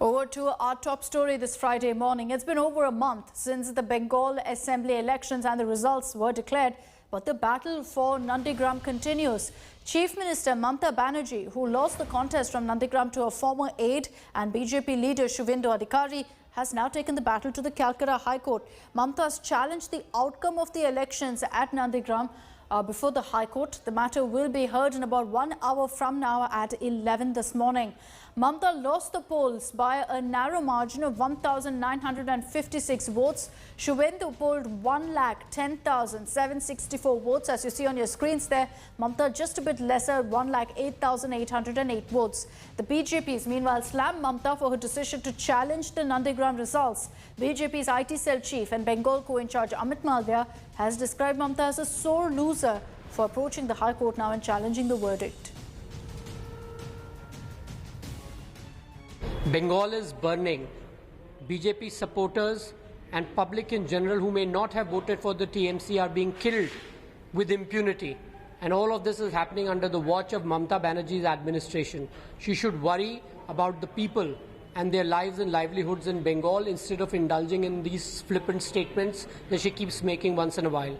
Over to our top story this Friday morning. It's been over a month since the Bengal Assembly elections and the results were declared, but the battle for Nandigram continues. Chief Minister Mamata Banerjee, who lost the contest from Nandigram to a former aide, and BJP leader Suvendu has now taken the battle to the Calcutta High Court. Mamata has challenged the outcome of the elections at Nandigram before the High Court. The matter will be heard in about 1 hour from now at 11 this morning. Mamata lost the polls by a narrow margin of 1,956 votes. Suvendu polled 1,10,764 votes. As you see on your screens there, Mamata just a bit lesser, 1,08,808 votes. The BJPs meanwhile slammed Mamata for her decision to challenge the Nandigram results. BJP's IT cell chief and Bengal co-in-charge Amit Malviya has described Mamata as a sore loser for approaching the High Court now and challenging the verdict. Bengal is burning. BJP supporters and public in general who may not have voted for the TMC are being killed with impunity. And all of this is happening under the watch of Mamata Banerjee's administration. She should worry about the people and their lives and livelihoods in Bengal instead of indulging in these flippant statements that she keeps making once in a while.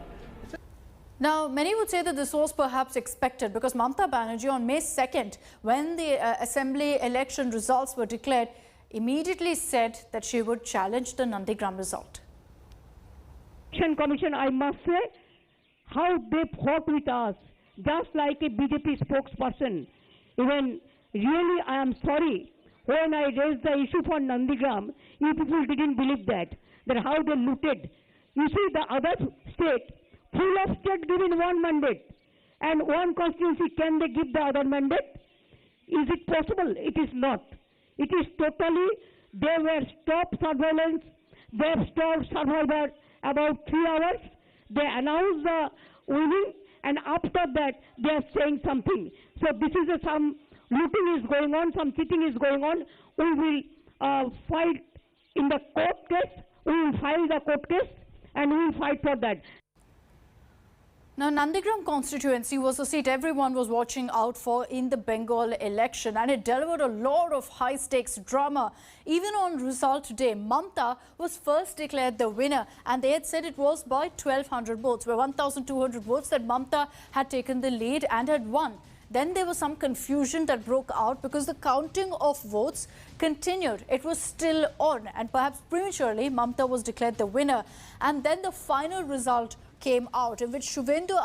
Now, many would say that this was perhaps expected because Mamata Banerjee on May 2nd, when the Assembly election results were declared, immediately said that she would challenge the Nandigram result. Election Commission, I must say, how they fought with us, just like a BJP spokesperson. Even really, I am sorry, when I raised the issue for Nandigram, you people didn't believe that how they looted. You see, the other state, full of state given one mandate and one constituency, can they give the other mandate? Is it possible? It is not. It is totally, they were stopped surveillance, they have stopped surveillance about 3 hours, they announced the winning, and after that they are saying something. So this is some looting is going on, some cheating is going on. We will fight in the court case, we will file the court case and we will fight for that. Now, Nandigram constituency was a seat everyone was watching out for in the Bengal election, and it delivered a lot of high-stakes drama. Even on result day, Mamata was first declared the winner, and they had said it was by 1,200 votes, where 1,200 votes that Mamata had taken the lead and had won. Then there was some confusion that broke out because the counting of votes continued. It was still on, and perhaps prematurely, Mamata was declared the winner. And then the final result came out, in which Suvendu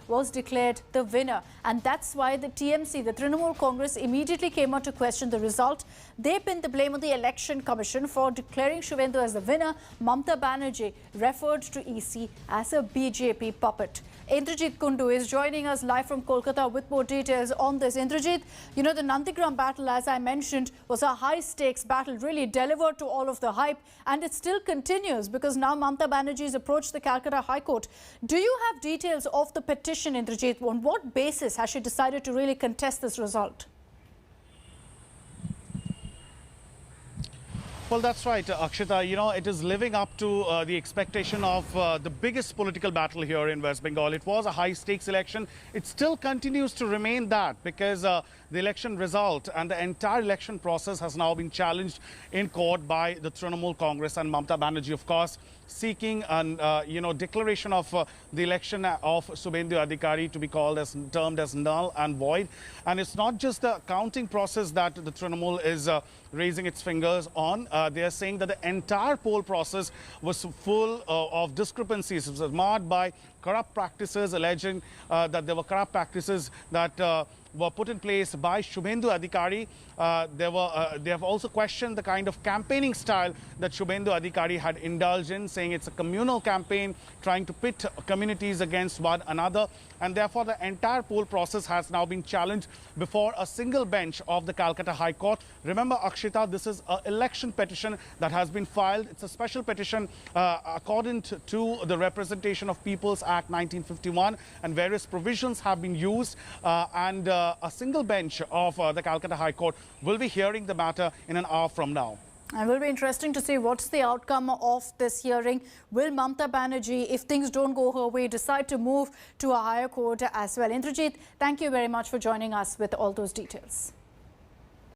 was declared the winner. And that's why the TMC, the Trinamool Congress, immediately came out to question the result. They pinned the blame on the Election Commission for declaring Suvendu as the winner. Mamata Banerjee referred to EC as a BJP puppet. Indrajit Kundu is joining us live from Kolkata with more details on this. Indrajit, you know, the Nandigram battle, as I mentioned, was a high-stakes battle, really delivered to all of the hype, and it still continues because now Mamata Banerjee has approached the Calcutta High Court. Do you have details of the petition, Indrajit? On what basis has she decided to really contest this result? Well, that's right, Akshita. You know, it is living up to the expectation of the biggest political battle here in West Bengal. It was a high-stakes election. It still continues to remain that because the election result and the entire election process has now been challenged in court by the Trinamool Congress and Mamata Banerjee, of course, seeking an declaration of the election of Suvendu to be termed as null and void. And it's not just the counting process that the Trinamool is raising its fingers on. They are saying that the entire poll process was full of discrepancies. It was marred by corrupt practices, alleging that there were corrupt practices that were put in place by Suvendu they have also questioned the kind of campaigning style that Suvendu had indulged in, saying it's a communal campaign, trying to pit communities against one another. And therefore, the entire poll process has now been challenged before a single bench of the Calcutta High Court. Remember, Akshita, this is an election petition that has been filed. It's a special petition according to the Representation of People's Act 1951, and various provisions have been used. A single bench of the Calcutta High Court will be hearing the matter in an hour from now. And it will be interesting to see what's the outcome of this hearing. Will Mamata Banerjee, if things don't go her way, decide to move to a higher court as well? Indrajit, thank you very much for joining us with all those details.